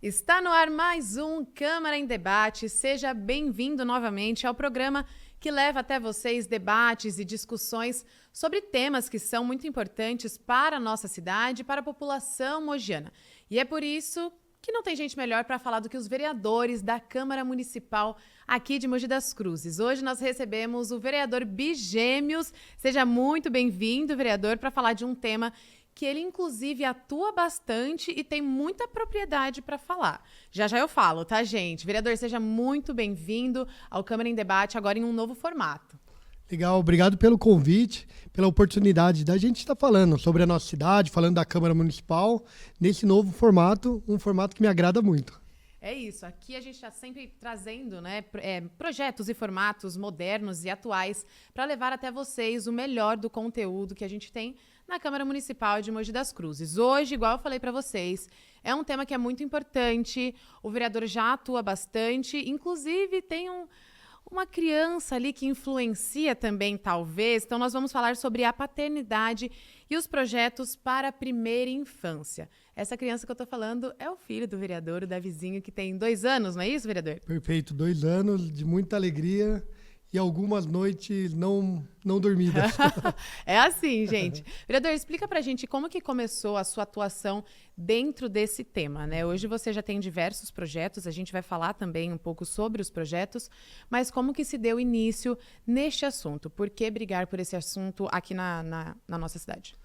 Está no ar mais um Câmara em Debate. Seja bem-vindo novamente ao programa que leva até vocês debates e discussões sobre temas que são muito importantes para a nossa cidade e para a população mogiana. E é por isso que não tem gente melhor para falar do que os vereadores da Câmara Municipal aqui de Mogi das Cruzes. Hoje nós recebemos o vereador Bigêmeos. Seja muito bem-vindo, vereador, para falar de um tema que ele, inclusive, atua bastante e tem muita propriedade para falar. Já já eu falo, tá, gente? Vereador, seja muito bem-vindo ao Câmara em Debate, agora em um novo formato. Legal, obrigado pelo convite, pela oportunidade da gente estar falando sobre a nossa cidade, falando da Câmara Municipal, nesse novo formato, um formato que me agrada muito. É isso, aqui a gente está sempre trazendo, né, projetos e formatos modernos e atuais para levar até vocês o melhor do conteúdo que a gente tem na Câmara Municipal de Mogi das Cruzes. Hoje, igual eu falei para vocês, é um tema que é muito importante, o vereador já atua bastante, inclusive tem uma criança ali que influencia também, talvez. Então, nós vamos falar sobre a paternidade e os projetos para a primeira infância. Essa criança que eu estou falando é o filho do vereador, o Davizinho, que tem 2 anos, não é isso, vereador? Perfeito, 2 anos de muita alegria e algumas noites não dormidas. É assim, gente. Vereador, explica pra gente como que começou a sua atuação dentro desse tema, né? Hoje você já tem diversos projetos, a gente vai falar também um pouco sobre os projetos, mas como que se deu início neste assunto? Por que brigar por esse assunto aqui na nossa cidade?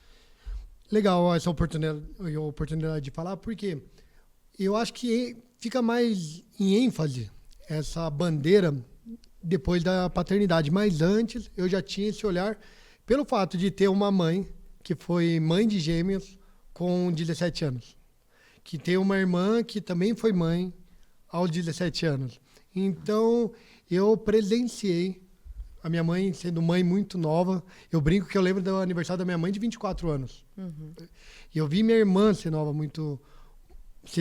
Legal essa oportunidade de falar, porque eu acho que fica mais em ênfase essa bandeira depois da paternidade, mas antes eu já tinha esse olhar pelo fato de ter uma mãe que foi mãe de gêmeos com 17 anos, que tem uma irmã que também foi mãe aos 17 anos. Então, eu presenciei a minha mãe sendo mãe muito nova. Eu brinco que eu lembro do aniversário da minha mãe de 24 anos. Uhum. E eu vi minha irmã ser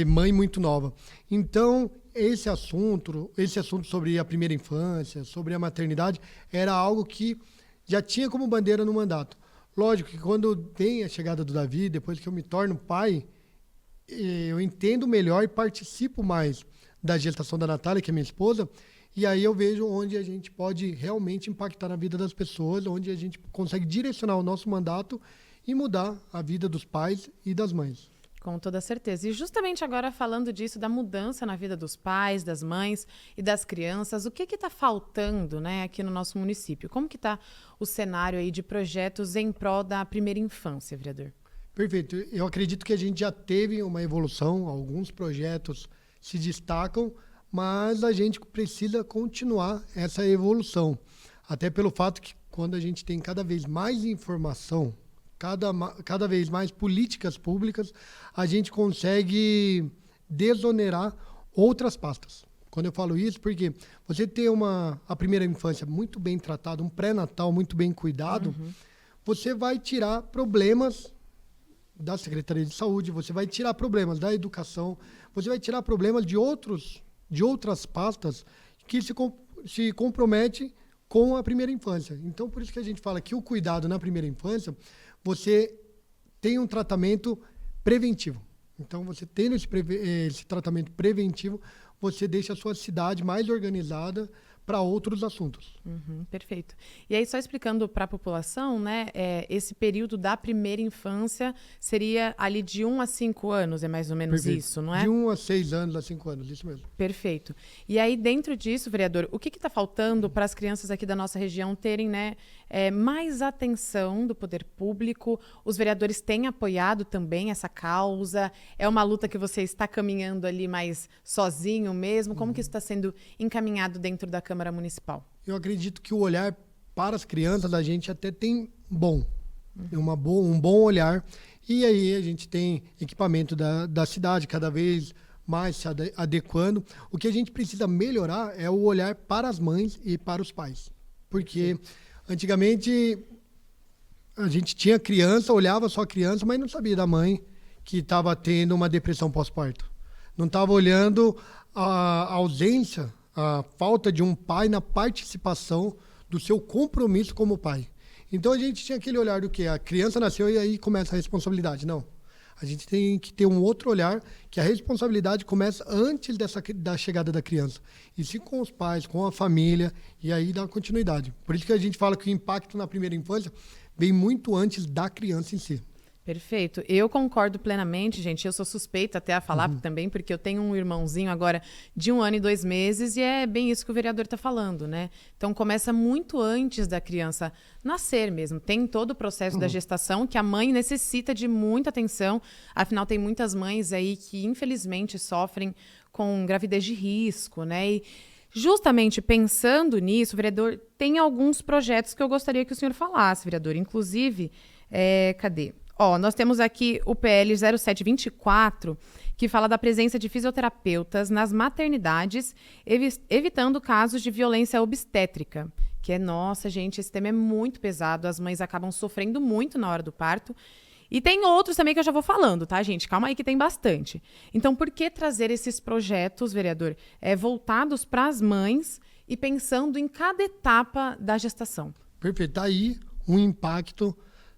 mãe muito nova. Então, esse assunto sobre a primeira infância, sobre a maternidade, era algo que já tinha como bandeira no mandato. Lógico que quando tem a chegada do Davi, depois que eu me torno pai, eu entendo melhor e participo mais da gestação da Natália, que é minha esposa, e aí eu vejo onde a gente pode realmente impactar na vida das pessoas, onde a gente consegue direcionar o nosso mandato e mudar a vida dos pais e das mães. Com toda certeza. E justamente agora falando disso, da mudança na vida dos pais, das mães e das crianças, o que está faltando, né, aqui no nosso município? Como que está o cenário aí de projetos em prol da primeira infância, vereador? Perfeito. Eu acredito que a gente já teve uma evolução, alguns projetos se destacam, mas a gente precisa continuar essa evolução. Até pelo fato que quando a gente tem cada vez mais informação, cada vez mais políticas públicas, a gente consegue desonerar outras pastas. Quando eu falo isso, porque você ter a primeira infância muito bem tratada, um pré-natal muito bem cuidado, você vai tirar problemas da Secretaria de Saúde, você vai tirar problemas da educação, você vai tirar problemas de outras pastas que se comprometem com a primeira infância. Então, por isso que a gente fala que o cuidado na primeira infância, você tem um tratamento preventivo. Então, você tendo esse tratamento preventivo, você deixa a sua cidade mais organizada para outros assuntos. Perfeito. E aí, só explicando para a população, né, esse período da primeira infância seria ali de 1 a 5 anos, é mais ou menos Perfeito. isso, não é? De 1 a 6 anos a 5 anos, isso mesmo. Perfeito. E aí, dentro disso, vereador, o que está faltando para as crianças aqui da nossa região terem, né, mais atenção do poder público? Os vereadores têm apoiado também essa causa? É uma luta que você está caminhando ali mais sozinho mesmo? Como que isso está sendo encaminhado dentro da Câmara Municipal? Eu acredito que o olhar para as crianças a gente até tem um bom olhar. E aí a gente tem equipamento da cidade cada vez mais se adequando. O que a gente precisa melhorar é o olhar para as mães e para os pais. Porque antigamente a gente tinha criança, olhava só a criança, mas não sabia da mãe que estava tendo uma depressão pós-parto. Não estava olhando a ausência, a falta de um pai na participação do seu compromisso como pai. Então a gente tinha aquele olhar do que a criança nasceu e aí começa a responsabilidade. Não. A gente tem que ter um outro olhar, que a responsabilidade começa antes da chegada da criança. E sim com os pais, com a família, e aí dá continuidade. Por isso que a gente fala que o impacto na primeira infância vem muito antes da criança em si. Perfeito. Eu concordo plenamente, gente. Eu sou suspeita até a falar também, porque eu tenho um irmãozinho agora de 1 ano e 2 meses e é bem isso que o vereador está falando, né? Então começa muito antes da criança nascer mesmo. Tem todo o processo da gestação que a mãe necessita de muita atenção. Afinal, tem muitas mães aí que infelizmente sofrem com gravidez de risco, né? E justamente pensando nisso, vereador, tem alguns projetos que eu gostaria que o senhor falasse, vereador. Inclusive, cadê? Nós temos aqui o PL 0724, que fala da presença de fisioterapeutas nas maternidades, evitando casos de violência obstétrica. Nossa, gente, esse tema é muito pesado, as mães acabam sofrendo muito na hora do parto. E tem outros também que eu já vou falando, tá, gente? Calma aí que tem bastante. Então, por que trazer esses projetos, vereador, voltados para as mães e pensando em cada etapa da gestação? Perfeito. Tá aí um impacto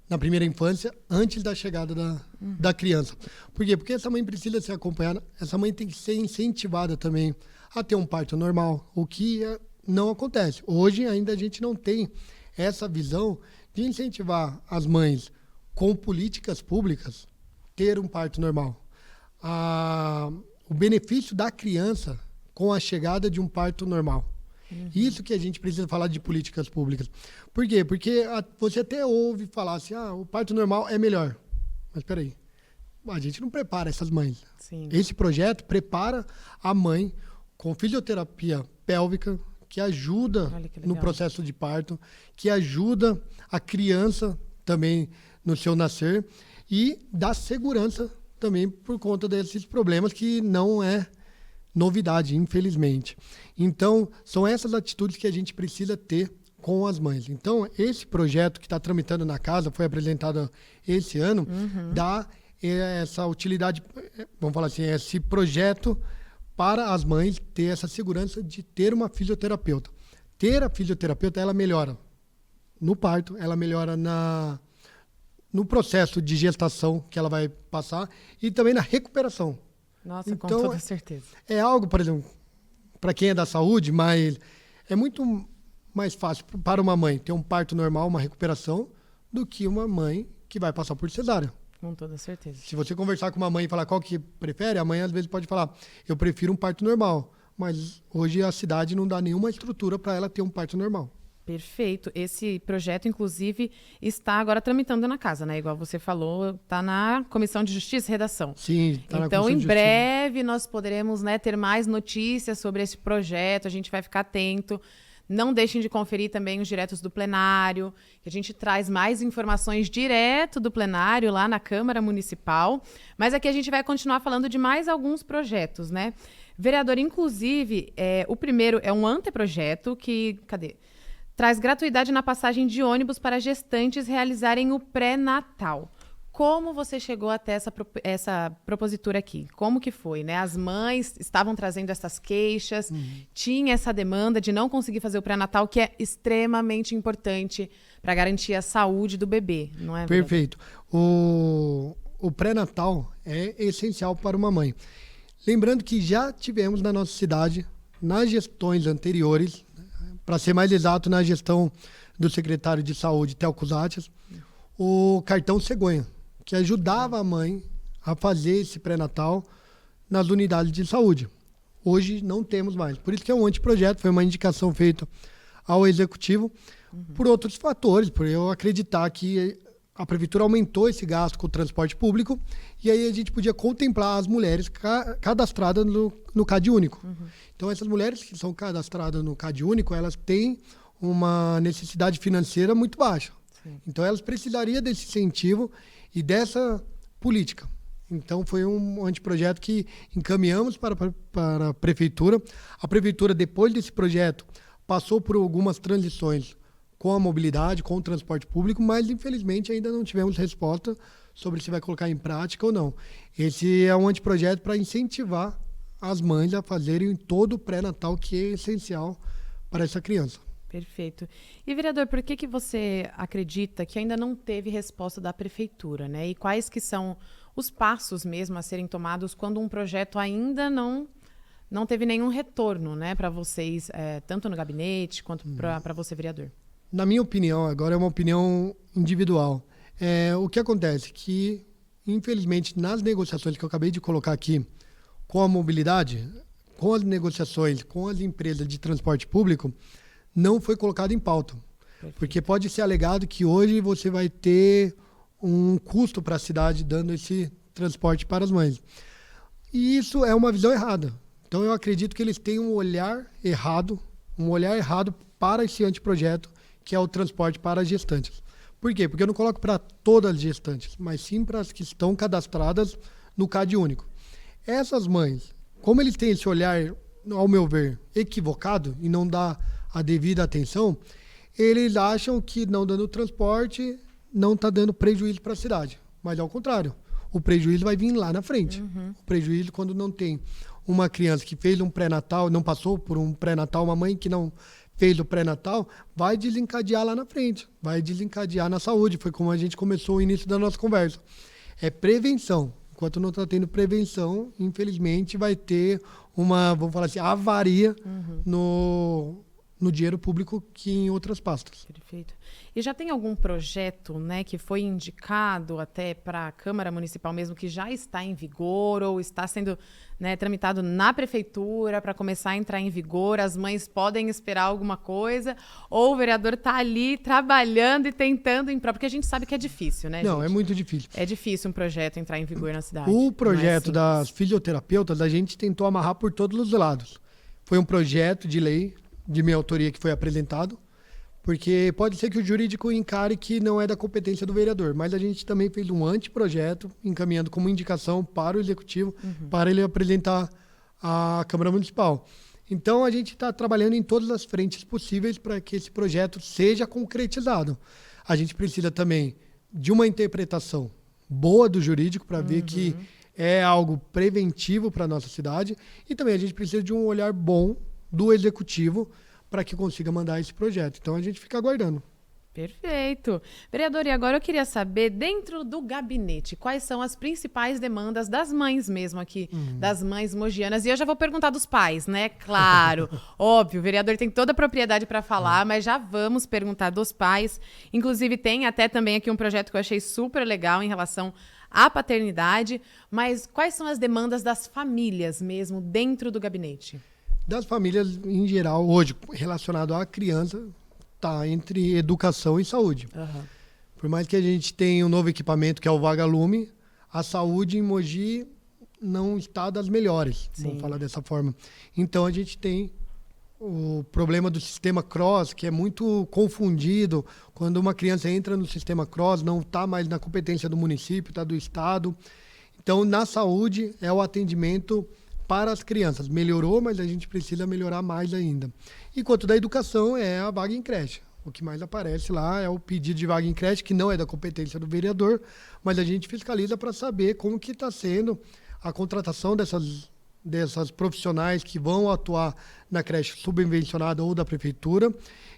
na primeira infância, antes da chegada da criança. Por quê? Porque essa mãe precisa ser acompanhada, essa mãe tem que ser incentivada também a ter um parto normal, o que não acontece. Hoje ainda a gente não tem essa visão de incentivar as mães com políticas públicas ter um parto normal. O benefício da criança com a chegada de um parto normal. Isso que a gente precisa falar de políticas públicas. Por quê? Porque você até ouve falar assim, o parto normal é melhor. Mas espera aí, a gente não prepara essas mães. Sim. Esse projeto prepara a mãe com fisioterapia pélvica, que ajuda no processo de parto, que ajuda a criança também no seu nascer e dá segurança também por conta desses problemas que não é novidade, infelizmente. Então, são essas atitudes que a gente precisa ter com as mães. Então, esse projeto que está tramitando na casa, foi apresentado esse ano, dá essa utilidade, vamos falar assim, esse projeto para as mães ter essa segurança de ter uma fisioterapeuta. Ter a fisioterapeuta, ela melhora no parto, ela melhora no processo de gestação que ela vai passar e também na recuperação. Nossa, então, com toda certeza. É algo, por exemplo, para quem é da saúde, mas é muito mais fácil para uma mãe ter um parto normal, uma recuperação, do que uma mãe que vai passar por cesárea. Com toda certeza. Se você conversar com uma mãe e falar qual que prefere, a mãe às vezes pode falar, eu prefiro um parto normal. Mas hoje a cidade não dá nenhuma estrutura para ela ter um parto normal. Perfeito. Esse projeto, inclusive, está agora tramitando na casa, né? Igual você falou, está na Comissão de Justiça e Redação. Sim, está na Comissão de Então, em Justiça. breve, nós poderemos, né, ter mais notícias sobre esse projeto. A gente vai ficar atento. Não deixem de conferir também os diretos do plenário, que a gente traz mais informações direto do plenário lá na Câmara Municipal. Mas aqui a gente vai continuar falando de mais alguns projetos, né? Vereador, inclusive, o primeiro é um anteprojeto que... Cadê? Traz gratuidade na passagem de ônibus para gestantes realizarem o pré-natal. Como você chegou até essa propositura aqui? Como que foi, né? As mães estavam trazendo essas queixas, tinha essa demanda de não conseguir fazer o pré-natal, que é extremamente importante para garantir a saúde do bebê, não é? Perfeito. O pré-natal é essencial para uma mãe. Lembrando que já tivemos na nossa cidade, nas gestões anteriores, para ser mais exato, na gestão do secretário de saúde, Telco Zatias, o cartão cegonha, que ajudava a mãe a fazer esse pré-natal nas unidades de saúde. Hoje não temos mais. Por isso que é um anteprojeto, foi uma indicação feita ao executivo por outros fatores, por eu acreditar que a prefeitura aumentou esse gasto com o transporte público e aí a gente podia contemplar as mulheres cadastradas no CAD único. Então, essas mulheres que são cadastradas no CAD único, elas têm uma necessidade financeira muito baixa. Sim. Então, elas precisariam desse incentivo e dessa política. Então, foi um anteprojeto que encaminhamos para a prefeitura. A prefeitura, depois desse projeto, passou por algumas transições com a mobilidade, com o transporte público, mas, infelizmente, ainda não tivemos resposta sobre se vai colocar em prática ou não. Esse é um anteprojeto para incentivar as mães a fazerem todo o pré-natal, que é essencial para essa criança. Perfeito. E, vereador, por que você acredita que ainda não teve resposta da prefeitura, né? E quais que são os passos mesmo a serem tomados quando um projeto ainda não teve nenhum retorno, né, para vocês, tanto no gabinete quanto para você, vereador? Na minha opinião, agora é uma opinião individual. O que acontece? Que, infelizmente, nas negociações que eu acabei de colocar aqui, com a mobilidade, com as negociações, com as empresas de transporte público, não foi colocado em pauta. Perfeito. Porque pode ser alegado que hoje você vai ter um custo para a cidade dando esse transporte para as mães. E isso é uma visão errada. Então eu acredito que eles têm um olhar errado para esse anteprojeto, que é o transporte para as gestantes. Por quê? Porque eu não coloco para todas as gestantes, mas sim para as que estão cadastradas no CAD único. Essas mães, como eles têm esse olhar, ao meu ver, equivocado e não dá a devida atenção, eles acham que não dando transporte não está dando prejuízo para a cidade. Mas ao contrário, o prejuízo vai vir lá na frente. O prejuízo quando não tem uma criança que fez um pré-natal, não passou por um pré-natal, uma mãe que não fez o pré-natal, vai desencadear lá na frente, vai desencadear na saúde. Foi como a gente começou o início da nossa conversa. É prevenção. Enquanto não está tendo prevenção, infelizmente vai ter uma, vamos falar assim, avaria no dinheiro público que em outras pastas. Perfeito. E já tem algum projeto, né, que foi indicado até para a Câmara Municipal mesmo, que já está em vigor ou está sendo, né, tramitado na Prefeitura para começar a entrar em vigor? As mães podem esperar alguma coisa? Ou o vereador está ali trabalhando e tentando em prol? Porque a gente sabe que é difícil, né, Não, gente? é muito difícil. É difícil um projeto entrar em vigor na cidade. O projeto não é das fisioterapeutas, a gente tentou amarrar por todos os lados. Foi um projeto de lei de minha autoria que foi apresentado, porque pode ser que o jurídico encare que não é da competência do vereador, mas a gente também fez um anteprojeto, encaminhando como indicação para o executivo, para ele apresentar à Câmara Municipal. Então, a gente está trabalhando em todas as frentes possíveis para que esse projeto seja concretizado. A gente precisa também de uma interpretação boa do jurídico para ver que é algo preventivo para a nossa cidade, e também a gente precisa de um olhar bom do executivo para que consiga mandar esse projeto. Então a gente fica aguardando. Perfeito. Vereador, e agora eu queria saber, dentro do gabinete, quais são as principais demandas das mães mesmo aqui, das mães mogianas? E eu já vou perguntar dos pais, né? Claro, óbvio, o vereador tem toda a propriedade para falar, mas já vamos perguntar dos pais. Inclusive tem até também aqui um projeto que eu achei super legal em relação à paternidade, mas quais são as demandas das famílias mesmo dentro do gabinete? Das famílias em geral, hoje, relacionado à criança, está entre educação e saúde. Por mais que a gente tenha um novo equipamento, que é o Vagalume, a saúde em Mogi não está das melhores, vamos falar dessa forma. Então, a gente tem o problema do sistema CROSS, que é muito confundido. Quando uma criança entra no sistema CROSS, não está mais na competência do município, está do estado. Então, na saúde, é o atendimento para as crianças. Melhorou, mas a gente precisa melhorar mais ainda. E quanto da educação, é a vaga em creche. O que mais aparece lá é o pedido de vaga em creche, que não é da competência do vereador, mas a gente fiscaliza para saber como que está sendo a contratação dessas profissionais que vão atuar na creche subvencionada ou da prefeitura,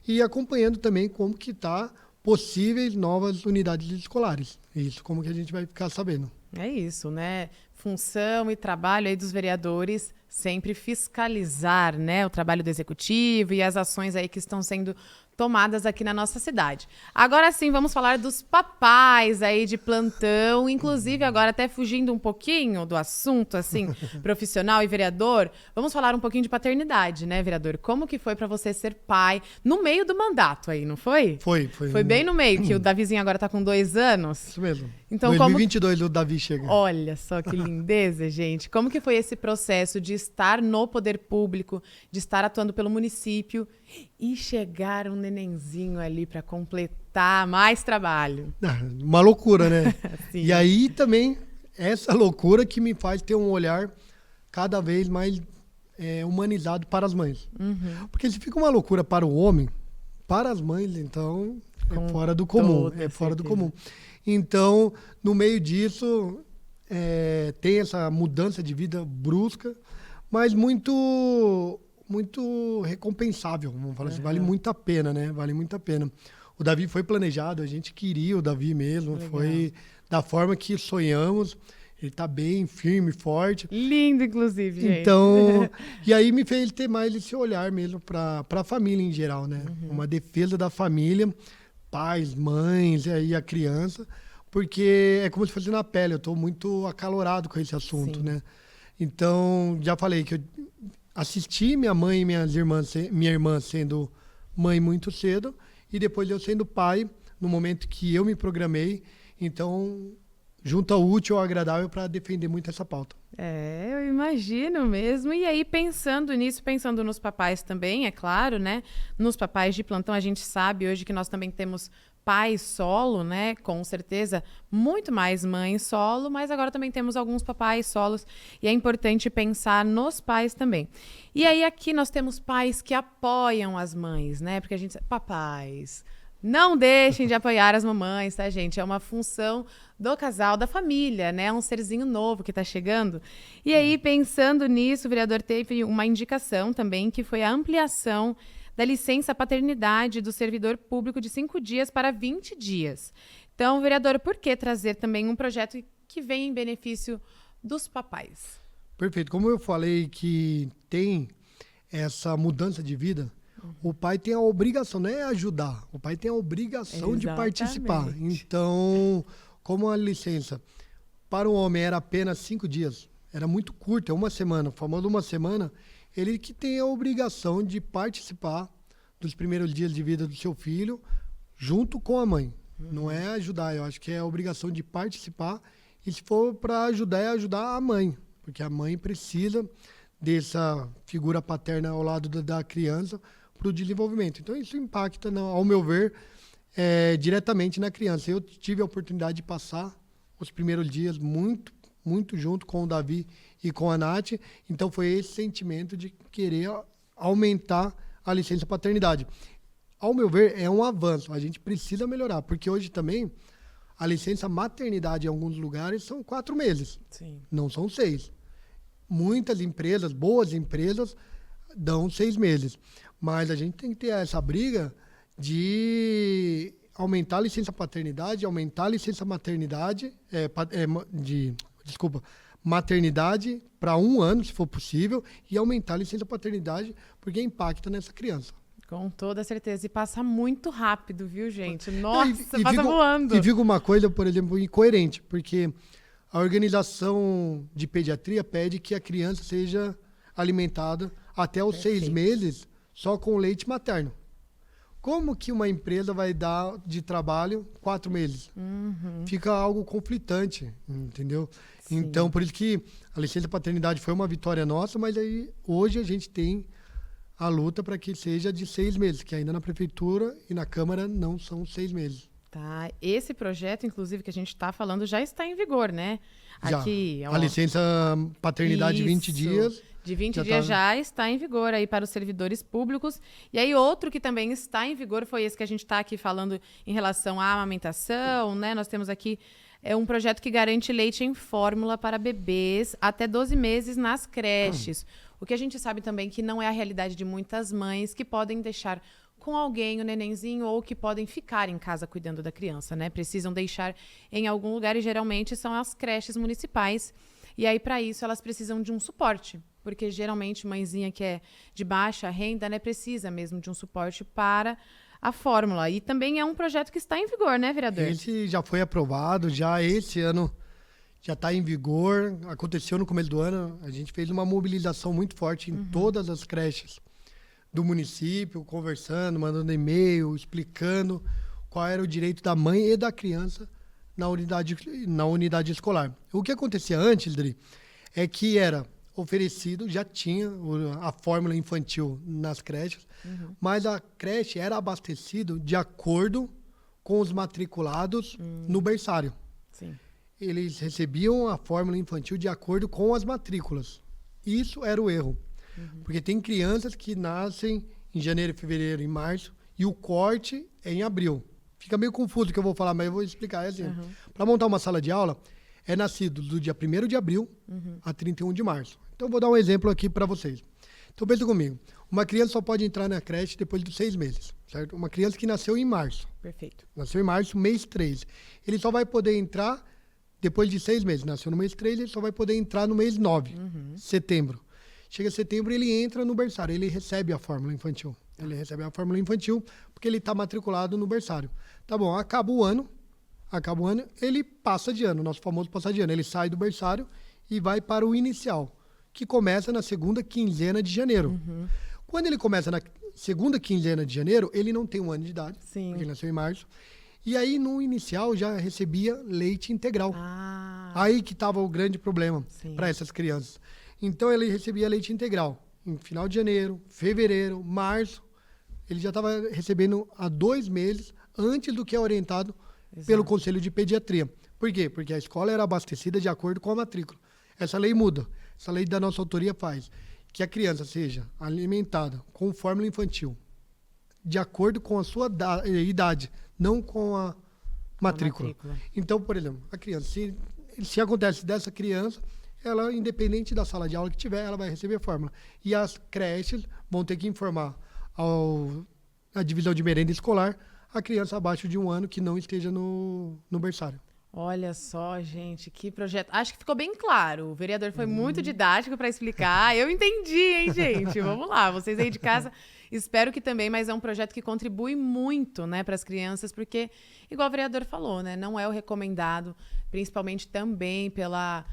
e acompanhando também como que está possíveis novas unidades escolares. Isso, como que a gente vai ficar sabendo. É isso, né? Função e trabalho aí dos vereadores, sempre fiscalizar, né, o trabalho do executivo e as ações aí que estão sendo tomadas aqui na nossa cidade. Agora sim, vamos falar dos papais aí de plantão, inclusive agora até fugindo um pouquinho do assunto, assim, profissional e vereador, vamos falar um pouquinho de paternidade, né, vereador? Como que foi para você ser pai no meio do mandato aí, não foi? Foi. Foi bem no meio, que o Davizinho agora tá com 2 anos. Isso mesmo. Então, 2022 o Davi chega. Olha só que lindeza, gente. Como que foi esse processo de estar no poder público, de estar atuando pelo município e chegar um nenenzinho ali para completar mais trabalho? Uma loucura, né? Sim. E aí também, essa loucura que me faz ter um olhar cada vez mais humanizado para as mães. Porque se fica uma loucura para o homem, para as mães, então, é fora do comum. É fora do comum. Então, no meio disso, tem essa mudança de vida brusca, mas muito recompensável, vamos falar assim. Vale muito a pena, né? Vale muito a pena. O Davi foi planejado, a gente queria o Davi mesmo, foi da forma que sonhamos. Ele tá bem firme, forte. Lindo, inclusive, gente. Então, e aí me fez ter mais esse olhar mesmo para a família em geral, né? Uma defesa da família, pais, mães, e a criança, porque é como se fosse na pele, eu estou muito acalorado com esse assunto, Sim. né? Então, já falei que eu assisti minha mãe e minha irmã sendo mãe muito cedo, e depois eu sendo pai, no momento que eu me programei, então junta o útil ao agradável para defender muito essa pauta. Eu imagino mesmo. E aí, pensando nisso, pensando nos papais também, é claro, né? Nos papais de plantão, a gente sabe hoje que nós também temos pais solo, né? Com certeza, muito mais mães solo, mas agora também temos alguns papais solos e é importante pensar nos pais também. E aí, aqui nós temos pais que apoiam as mães, né? Porque a gente... Papais... Não deixem de apoiar as mamães, tá, gente? É uma função do casal, da família, né? É um serzinho novo que tá chegando. E aí, pensando nisso, o vereador teve uma indicação também, que foi a ampliação da licença paternidade do servidor público de 5 dias para 20 dias. Então, vereador, por que trazer também um projeto que vem em benefício dos papais? Perfeito. Como eu falei que tem essa mudança de vida, o pai tem a obrigação, não é ajudar, o pai tem a obrigação de participar. Então, como a licença para o homem era apenas 5 dias, era muito curta, uma semana, o famoso uma semana, ele que tem a obrigação de participar dos primeiros dias de vida do seu filho junto com a mãe. Não é ajudar, eu acho que é a obrigação de participar, e se for para ajudar, é ajudar a mãe, porque a mãe precisa dessa figura paterna ao lado da criança para o desenvolvimento. Então, isso impacta, ao meu ver, diretamente na criança. Eu tive a oportunidade de passar os primeiros dias muito, muito junto com o Davi e com a Nath. Então, foi esse sentimento de querer aumentar a licença paternidade. Ao meu ver, é um avanço. A gente precisa melhorar, porque hoje também a licença maternidade em alguns lugares são 4 meses. Sim. Não são 6. Muitas empresas, boas empresas, dão 6 meses. Mas a gente tem que ter essa briga de aumentar a licença paternidade, aumentar a licença maternidade, maternidade para 1 ano, se for possível, e aumentar a licença paternidade, porque impacta nessa criança. Com toda certeza. E passa muito rápido, viu, gente? Nossa, passa voando. E fica uma coisa, por exemplo, incoerente, porque a organização de pediatria pede que a criança seja alimentada até os 6 meses só com leite materno. Como que uma empresa vai dar de trabalho 4 meses? Fica algo conflitante, entendeu? Sim. Então, por isso que a licença paternidade foi uma vitória nossa, mas aí hoje a gente tem a luta para que seja de 6 meses, que ainda na prefeitura e na Câmara não são 6 meses. Tá. Esse projeto, inclusive, que a gente está falando, já está em vigor, né? Aqui, a licença paternidade de 20 dias. De 20 dias já está em vigor aí para os servidores públicos. E aí outro que também está em vigor foi esse que a gente está aqui falando em relação à amamentação, né? Nós temos aqui um projeto que garante leite em fórmula para bebês até 12 meses nas creches. O que a gente sabe também que não é a realidade de muitas mães que podem deixar com alguém o nenenzinho ou que podem ficar em casa cuidando da criança, né? Precisam deixar em algum lugar e geralmente são as creches municipais. E aí, para isso, elas precisam de um suporte, porque geralmente mãezinha que é de baixa renda, né, precisa mesmo de um suporte para a fórmula. E também é um projeto que está em vigor, né, vereador? Esse já foi aprovado, já esse ano já está em vigor. Aconteceu no começo do ano, a gente fez uma mobilização muito forte em todas as creches do município, conversando, mandando e-mail, explicando qual era o direito da mãe e da criança na unidade escolar. O que acontecia antes, Dri, é que era oferecido, já tinha a fórmula infantil nas creches, mas a creche era abastecida de acordo com os matriculados no berçário. Sim. Eles recebiam a fórmula infantil de acordo com as matrículas. Isso era o erro. Porque tem crianças que nascem em janeiro, fevereiro e março e o corte é em abril. Fica meio confuso o que eu vou falar, mas eu vou explicar. É assim, para montar uma sala de aula, é nascido do dia 1º de abril a 31 de março. Então, eu vou dar um exemplo aqui para vocês. Então, pensa comigo. Uma criança só pode entrar na creche depois dos 6 meses, certo? Uma criança que nasceu em março. Perfeito. Nasceu em março, mês 3. Ele só vai poder entrar Depois de 6 meses, nasceu no mês 3, ele só vai poder entrar no mês 9, setembro. Chega setembro, ele entra no berçário, ele recebe a fórmula infantil. Ele recebe a fórmula infantil porque ele está matriculado no berçário. Tá bom, acaba o ano, ele passa de ano, nosso famoso passar de ano. Ele sai do berçário e vai para o inicial, que começa na segunda quinzena de janeiro. Quando ele começa na segunda quinzena de janeiro, ele não tem 1 ano de idade, Sim. porque ele nasceu em março. E aí, no inicial, já recebia leite integral. Aí que estava o grande problema para essas crianças. Então, ele recebia leite integral. Em final de janeiro, fevereiro, março, ele já estava recebendo há 2 meses antes do que é orientado pelo Conselho de Pediatria. Por quê? Porque a escola era abastecida de acordo com a matrícula. Essa lei muda. Essa lei da nossa autoria faz que a criança seja alimentada com fórmula infantil de acordo com a sua idade, não com a matrícula. Então, por exemplo, a criança, se acontece dessa criança, ela, independente da sala de aula que tiver, ela vai receber a fórmula. E as creches vão ter que informar a divisão de merenda escolar a criança abaixo de 1 ano que não esteja no berçário. Olha só, gente, que projeto. Acho que ficou bem claro. O vereador foi muito didático para explicar. Eu entendi, hein, gente? Vamos lá, vocês aí de casa, espero que também, mas é um projeto que contribui muito, né, para as crianças, porque, igual o vereador falou, né, não é o recomendado, principalmente também pela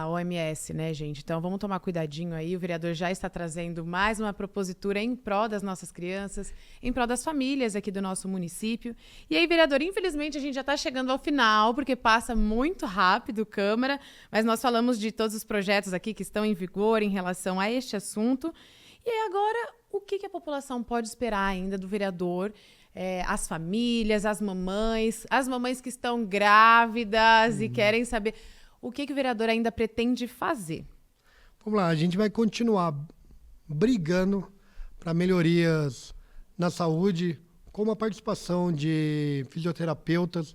OMS, né, gente? Então, vamos tomar cuidadinho aí. O vereador já está trazendo mais uma propositura em prol das nossas crianças, em prol das famílias aqui do nosso município. E aí, vereador, infelizmente a gente já está chegando ao final, porque passa muito rápido, Câmara, mas nós falamos de todos os projetos aqui que estão em vigor em relação a este assunto. E aí, agora, o que a população pode esperar ainda do vereador? As famílias, as mamães que estão grávidas e querem saber... O que o vereador ainda pretende fazer? Vamos lá, a gente vai continuar brigando para melhorias na saúde, como a participação de fisioterapeutas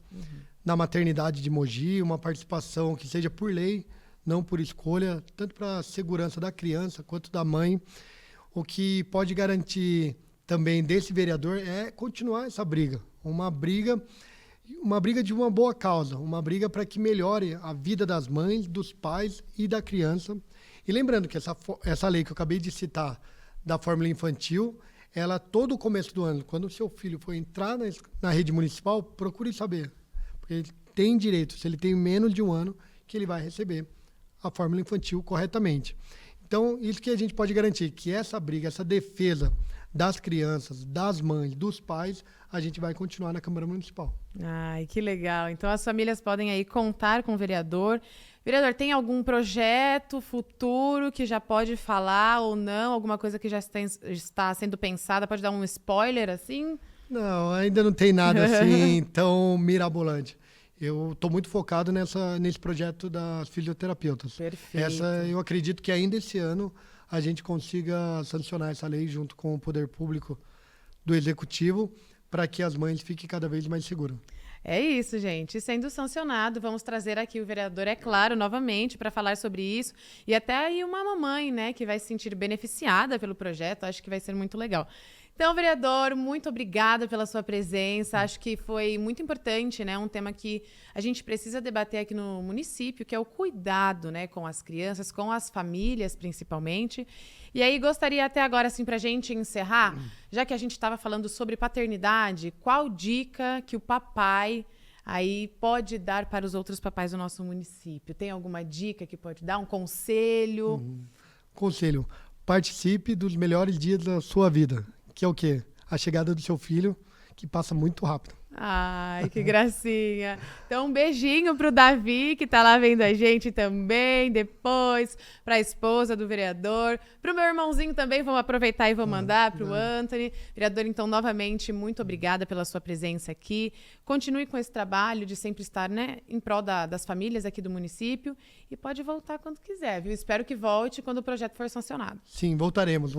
na maternidade de Mogi, uma participação que seja por lei, não por escolha, tanto para a segurança da criança quanto da mãe. O que pode garantir também desse vereador é continuar essa briga, uma briga de uma boa causa, uma briga para que melhore a vida das mães, dos pais e da criança. E lembrando que essa lei que eu acabei de citar, da fórmula infantil, ela todo o começo do ano, quando o seu filho for entrar na rede municipal, procure saber, porque ele tem direito, se ele tem menos de 1 ano, que ele vai receber a fórmula infantil corretamente. Então, isso que a gente pode garantir, que essa briga, essa defesa das crianças, das mães, dos pais, a gente vai continuar na Câmara Municipal. Ai, que legal. Então, as famílias podem aí contar com o vereador. Vereador, tem algum projeto futuro que já pode falar ou não? Alguma coisa que já está sendo pensada? Pode dar um spoiler, assim? Não, ainda não tem nada assim tão mirabolante. Eu estou muito focado nesse projeto das fisioterapeutas. Perfeito. Eu acredito que ainda esse ano a gente consiga sancionar essa lei junto com o poder público do Executivo para que as mães fiquem cada vez mais seguras. É isso, gente. Sendo sancionado, vamos trazer aqui o vereador, é claro, novamente, para falar sobre isso. E até aí uma mamãe, né, que vai se sentir beneficiada pelo projeto. Acho que vai ser muito legal. Então, vereador, muito obrigada pela sua presença. Acho que foi muito importante, né? Um tema que a gente precisa debater aqui no município, que é o cuidado, né, com as crianças, com as famílias, principalmente. E aí, gostaria até agora, assim, para a gente encerrar, já que a gente estava falando sobre paternidade, qual dica que o papai aí pode dar para os outros papais do nosso município? Tem alguma dica que pode dar? Um conselho? Conselho, participe dos melhores dias da sua vida. Que é o quê? A chegada do seu filho, que passa muito rápido. Ai, que gracinha. Então, um beijinho pro Davi, que tá lá vendo a gente também, depois, pra esposa do vereador, pro meu irmãozinho também, vamos aproveitar e vou mandar pro Anthony. Vereador, então, novamente, muito obrigada pela sua presença aqui. Continue com esse trabalho de sempre estar, né, em prol das famílias aqui do município e pode voltar quando quiser, viu? Espero que volte quando o projeto for sancionado. Sim, voltaremos.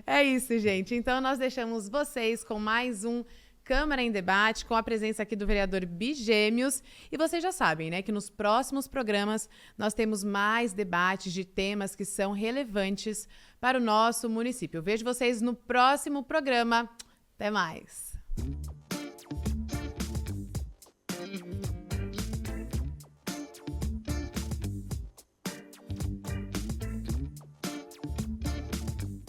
É isso, gente. Então, nós deixamos vocês com mais um Câmara em Debate, com a presença aqui do vereador Bigêmeos. E vocês já sabem, né, que nos próximos programas nós temos mais debates de temas que são relevantes para o nosso município. Eu vejo vocês no próximo programa. Até mais!